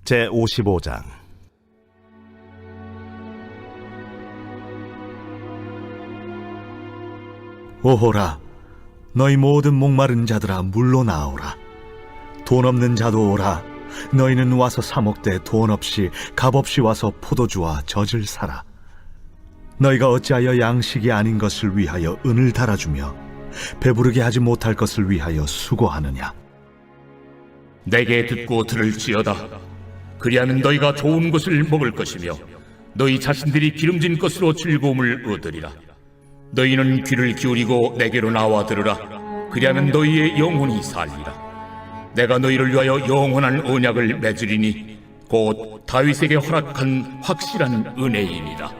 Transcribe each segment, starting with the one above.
제55장. 오호라, 너희 모든 목마른 자들아 물로 나오라. 돈 없는 자도 오라. 너희는 와서 사 먹되 돈 없이 값없이 와서 포도주와 젖을 사라. 너희가 어찌하여 양식이 아닌 것을 위하여 은을 달아주며 배부르게 하지 못할 것을 위하여 수고하느냐. 내게 듣고 들을지어다. 그리하면 너희가 좋은 것을 먹을 것이며 너희 자신들이 기름진 것으로 즐거움을 얻으리라. 너희는 귀를 기울이고 내게로 나와 들으라. 그리하면 너희의 영혼이 살리라. 내가 너희를 위하여 영원한 언약을 맺으리니 곧 다윗에게 허락한 확실한 은혜이니라.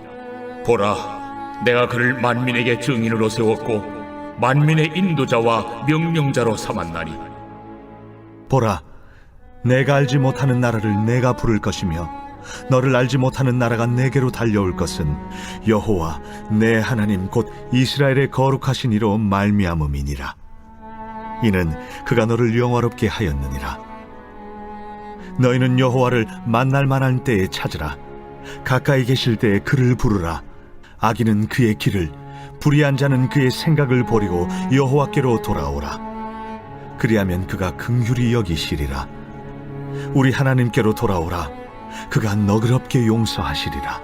보라, 내가 그를 만민에게 증인으로 세웠고 만민의 인도자와 명령자로 삼았나니. 보라, 내가 알지 못하는 나라를 내가 부를 것이며 너를 알지 못하는 나라가 내게로 달려올 것은 여호와 내 하나님 곧 이스라엘의 거룩하신 이로 말미암음이니라. 이는 그가 너를 영화롭게 하였느니라. 너희는 여호와를 만날 만한 때에 찾으라. 가까이 계실 때에 그를 부르라. 악인은 그의 길을, 불의한 자는 그의 생각을 버리고 여호와께로 돌아오라. 그리하면 그가 긍휼히 여기시리라. 우리 하나님께로 돌아오라. 그가 너그럽게 용서하시리라.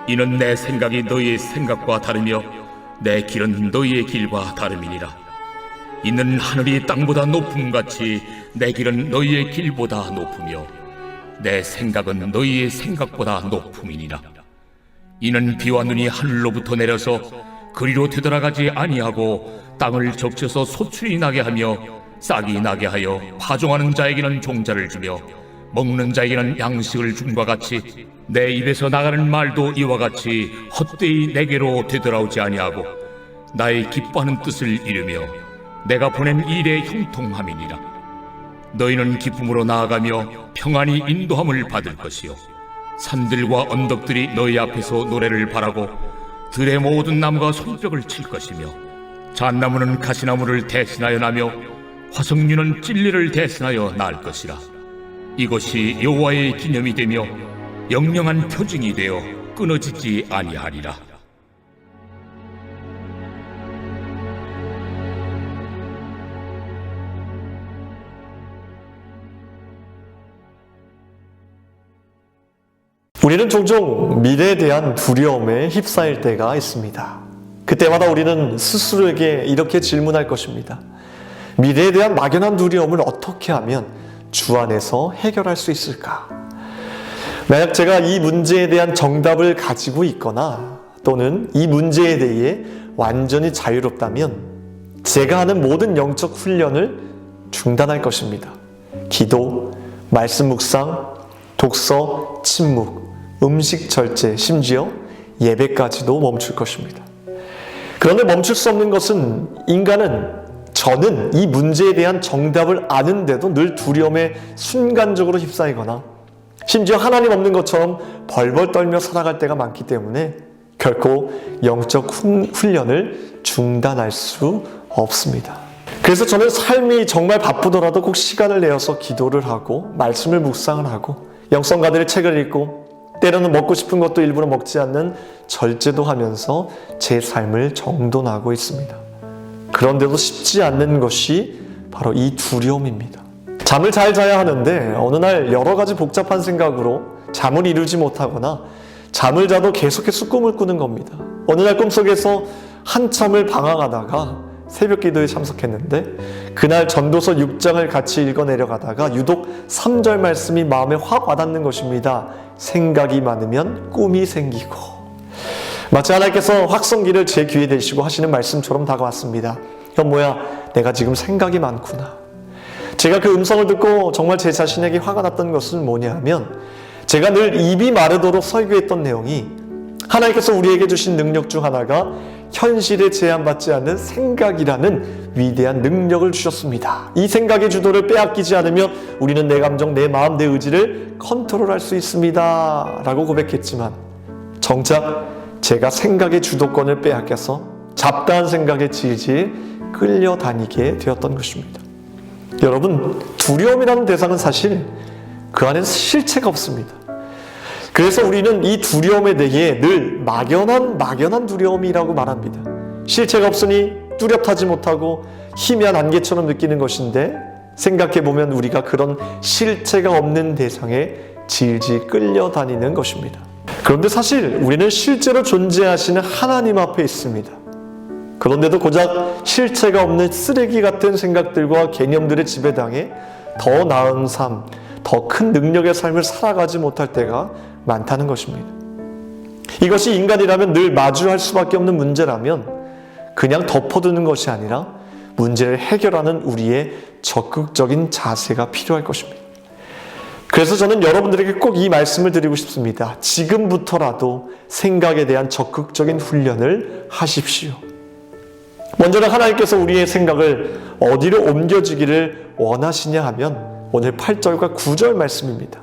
이는 내 생각이 너희의 생각과 다르며 내 길은 너희의 길과 다름이니라. 이는 하늘이 땅보다 높음같이 내 길은 너희의 길보다 높으며 내 생각은 너희의 생각보다 높음이니라. 이는 비와 눈이 하늘로부터 내려서 그리로 되돌아가지 아니하고 땅을 적셔서 소출이 나게 하며 싹이 나게 하여 파종하는 자에게는 종자를 주며 먹는 자에게는 양식을 줌과 같이 내 입에서 나가는 말도 이와 같이 헛되이 내게로 되돌아오지 아니하고 나의 기뻐하는 뜻을 이루며 내가 보낸 일에 형통함이니라. 너희는 기쁨으로 나아가며 평안히 인도함을 받을 것이요 산들과 언덕들이 너희 앞에서 노래를 바라고 들의 모든 나무가 손뼉을 칠 것이며 잣나무는 가시나무를 대신하여 나며 화석류는 진리를 대신하여 날 것이라. 이것이 여호와의 기념이 되며 영영한 표징이 되어 끊어지지 아니하리라. 우리는 종종 미래에 대한 두려움에 휩싸일 때가 있습니다. 그때마다 우리는 스스로에게 이렇게 질문할 것입니다. 미래에 대한 막연한 두려움을 어떻게 하면 주 안에서 해결할 수 있을까? 만약 제가 이 문제에 대한 정답을 가지고 있거나 또는 이 문제에 대해 완전히 자유롭다면 제가 하는 모든 영적 훈련을 중단할 것입니다. 기도, 말씀 묵상, 독서, 침묵, 음식 절제, 심지어 예배까지도 멈출 것입니다. 그런데 멈출 수 없는 것은 저는 이 문제에 대한 정답을 아는데도 늘 두려움에 순간적으로 휩싸이거나 심지어 하나님 없는 것처럼 벌벌 떨며 살아갈 때가 많기 때문에 결코 영적 훈련을 중단할 수 없습니다. 그래서 저는 삶이 정말 바쁘더라도 꼭 시간을 내어서 기도를 하고 말씀을 묵상을 하고 영성가들의 책을 읽고 때로는 먹고 싶은 것도 일부러 먹지 않는 절제도 하면서 제 삶을 정돈하고 있습니다. 그런데도 쉽지 않는 것이 바로 이 두려움입니다. 잠을 잘 자야 하는데 어느 날 여러 가지 복잡한 생각으로 잠을 이루지 못하거나 잠을 자도 계속해서 꿈을 꾸는 겁니다. 어느 날 꿈속에서 한참을 방황하다가 새벽 기도에 참석했는데 그날 전도서 6장을 같이 읽어 내려가다가 유독 3절 말씀이 마음에 확 와닿는 것입니다. 생각이 많으면 꿈이 생기고. 마치 하나님께서 확성기를 제 귀에 대시고 하시는 말씀처럼 다가왔습니다. 현모야, 내가 지금 생각이 많구나. 제가 그 음성을 듣고 정말 제 자신에게 화가 났던 것은 뭐냐 하면 제가 늘 입이 마르도록 설교했던 내용이 하나님께서 우리에게 주신 능력 중 하나가 현실에 제한받지 않는 생각이라는 위대한 능력을 주셨습니다. 이 생각의 주도를 빼앗기지 않으면 우리는 내 감정, 내 마음, 내 의지를 컨트롤할 수 있습니다 라고 고백했지만 정작 제가 생각의 주도권을 빼앗겨서 잡다한 생각에 질질 끌려다니게 되었던 것입니다. 여러분, 두려움이라는 대상은 사실 그 안에는 실체가 없습니다. 그래서 우리는 이 두려움에 대해 늘 막연한 두려움이라고 말합니다. 실체가 없으니 뚜렷하지 못하고 희미한 안개처럼 느끼는 것인데, 생각해보면 우리가 그런 실체가 없는 대상에 질질 끌려다니는 것입니다. 그런데 사실 우리는 실제로 존재하시는 하나님 앞에 있습니다. 그런데도 고작 실체가 없는 쓰레기 같은 생각들과 개념들의 지배당해 더 나은 삶, 더 큰 능력의 삶을 살아가지 못할 때가 많다는 것입니다. 이것이 인간이라면 늘 마주할 수밖에 없는 문제라면 그냥 덮어두는 것이 아니라 문제를 해결하는 우리의 적극적인 자세가 필요할 것입니다. 그래서 저는 여러분들에게 꼭 이 말씀을 드리고 싶습니다. 지금부터라도 생각에 대한 적극적인 훈련을 하십시오. 먼저는 하나님께서 우리의 생각을 어디로 옮겨주기를 원하시냐 하면 오늘 8절과 9절 말씀입니다.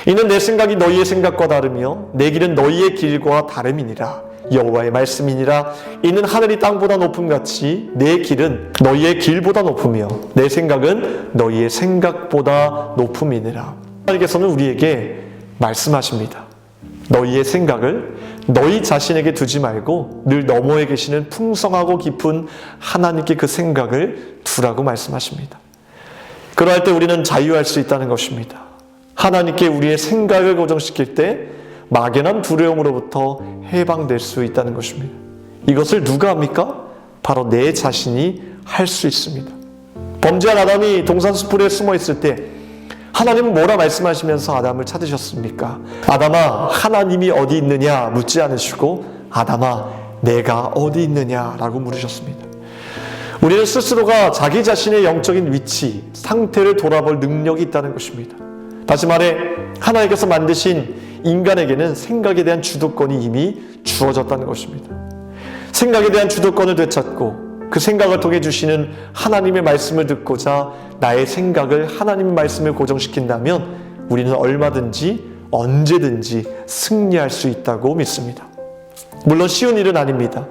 이는 내 생각이 너희의 생각과 다르며 내 길은 너희의 길과 다름이니라. 여호와의 말씀이니라. 이는 하늘이 땅보다 높음같이 내 길은 너희의 길보다 높으며 내 생각은 너희의 생각보다 높음이니라. 하나님께서는 우리에게 말씀하십니다. 너희의 생각을 너희 자신에게 두지 말고 늘 너머에 계시는 풍성하고 깊은 하나님께 그 생각을 두라고 말씀하십니다. 그러할 때 우리는 자유할 수 있다는 것입니다. 하나님께 우리의 생각을 고정시킬 때 막연한 두려움으로부터 해방될 수 있다는 것입니다. 이것을 누가 합니까? 바로 내 자신이 할 수 있습니다. 범죄한 아담이 동산숲풀에 숨어 있을 때 하나님은 뭐라 말씀하시면서 아담을 찾으셨습니까? 아담아, 하나님이 어디 있느냐 묻지 않으시고 아담아, 내가 어디 있느냐라고 물으셨습니다. 우리는 스스로가 자기 자신의 영적인 위치, 상태를 돌아볼 능력이 있다는 것입니다. 다시 말해 하나님께서 만드신 인간에게는 생각에 대한 주도권이 이미 주어졌다는 것입니다. 생각에 대한 주도권을 되찾고 그 생각을 통해 주시는 하나님의 말씀을 듣고자 나의 생각을 하나님의 말씀에 고정시킨다면 우리는 얼마든지 언제든지 승리할 수 있다고 믿습니다. 물론 쉬운 일은 아닙니다.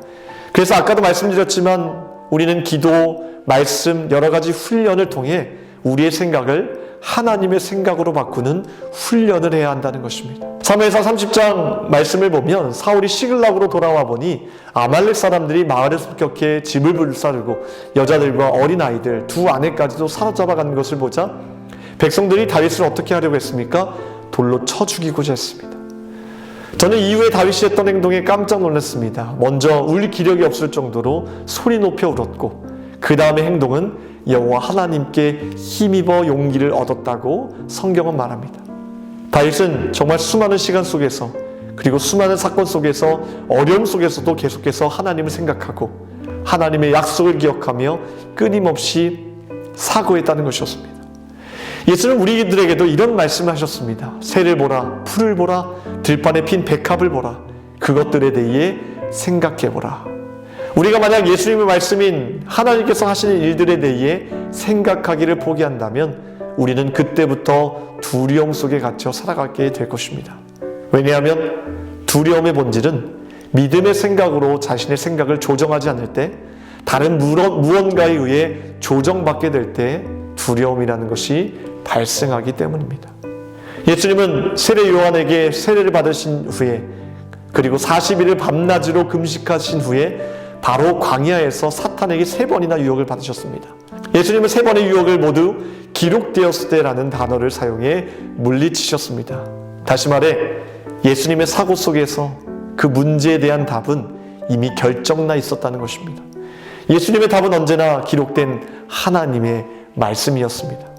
그래서 아까도 말씀드렸지만 우리는 기도, 말씀, 여러 가지 훈련을 통해 우리의 생각을 하나님의 생각으로 바꾸는 훈련을 해야 한다는 것입니다. 사무엘상 30장 말씀을 보면 사울이 시글락으로 돌아와 보니 아말렉 사람들이 마을에 습격해 집을 불사르고 여자들과 어린아이들, 두 아내까지도 사로잡아가는 것을 보자 백성들이 다윗을 어떻게 하려고 했습니까? 돌로 쳐 죽이고자 했습니다. 저는 이후에 다윗이 했던 행동에 깜짝 놀랐습니다. 먼저 울 기력이 없을 정도로 소리 높여 울었고 그 다음의 행동은 여호와 하나님께 힘입어 용기를 얻었다고 성경은 말합니다. 다윗은 정말 수많은 시간 속에서 그리고 수많은 사건 속에서 어려움 속에서도 계속해서 하나님을 생각하고 하나님의 약속을 기억하며 끊임없이 사고했다는 것이었습니다. 예수는 우리들에게도 이런 말씀을 하셨습니다. 새를 보라, 풀을 보라, 들판에 핀 백합을 보라. 그것들에 대해 생각해보라. 우리가 만약 예수님의 말씀인 하나님께서 하시는 일들에 대해 생각하기를 포기한다면 우리는 그때부터 두려움 속에 갇혀 살아가게 될 것입니다. 왜냐하면 두려움의 본질은 믿음의 생각으로 자신의 생각을 조정하지 않을 때 다른 무언가에 의해 조정받게 될 때 두려움이라는 것이 발생하기 때문입니다. 예수님은 세례 요한에게 세례를 받으신 후에 그리고 40일을 밤낮으로 금식하신 후에 바로 광야에서 사탄에게 3번이나 유혹을 받으셨습니다. 예수님은 3번의 유혹을 모두 기록되었을 때라는 단어를 사용해 물리치셨습니다. 다시 말해 예수님의 사고 속에서 그 문제에 대한 답은 이미 결정나 있었다는 것입니다. 예수님의 답은 언제나 기록된 하나님의 말씀이었습니다.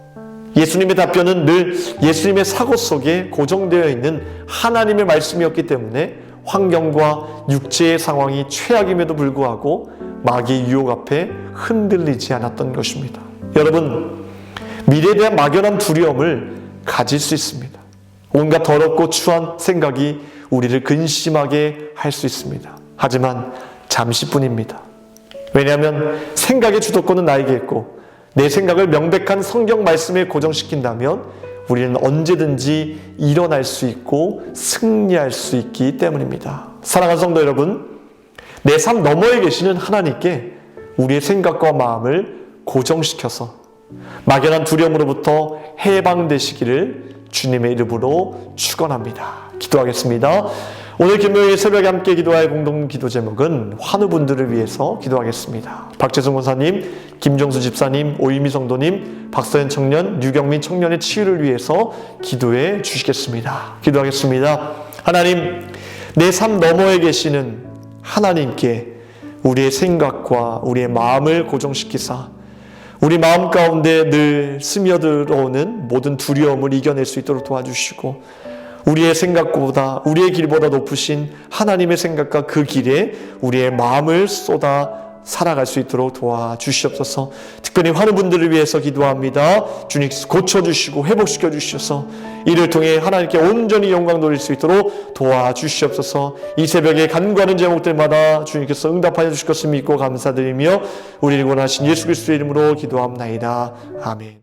예수님의 답변은 늘 예수님의 사고 속에 고정되어 있는 하나님의 말씀이었기 때문에 환경과 육체의 상황이 최악임에도 불구하고 마귀의 유혹 앞에 흔들리지 않았던 것입니다. 여러분, 미래에 대한 막연한 두려움을 가질 수 있습니다. 온갖 더럽고 추한 생각이 우리를 근심하게 할 수 있습니다. 하지만 잠시뿐입니다. 왜냐하면 생각의 주도권은 나에게 있고 내 생각을 명백한 성경 말씀에 고정시킨다면 우리는 언제든지 일어날 수 있고 승리할 수 있기 때문입니다. 사랑하는 성도 여러분, 내 삶 너머에 계시는 하나님께 우리의 생각과 마음을 고정시켜서 막연한 두려움으로부터 해방되시기를 주님의 이름으로 축원합니다. 기도하겠습니다. 오늘 금요일 새벽에 함께 기도할 공동 기도 제목은 환우분들을 위해서 기도하겠습니다. 박재승 권사님, 김정수 집사님, 오유미 성도님, 박서연 청년, 류경민 청년의 치유를 위해서 기도해 주시겠습니다. 기도하겠습니다. 하나님, 내 삶 너머에 계시는 하나님께 우리의 생각과 우리의 마음을 고정시키사 우리 마음 가운데 늘 스며들어오는 모든 두려움을 이겨낼 수 있도록 도와주시고 우리의 생각보다 우리의 길보다 높으신 하나님의 생각과 그 길에 우리의 마음을 쏟아 살아갈 수 있도록 도와주시옵소서. 특별히 환우분들을 위해서 기도합니다. 주님께서 고쳐주시고 회복시켜 주셔서 이를 통해 하나님께 온전히 영광 돌릴 수 있도록 도와주시옵소서. 이 새벽에 간구하는 제목들마다 주님께서 응답하여 주실 것을 믿고 감사드리며 우리를 원하신 예수 그리스도의 이름으로 기도합나이다. 아멘.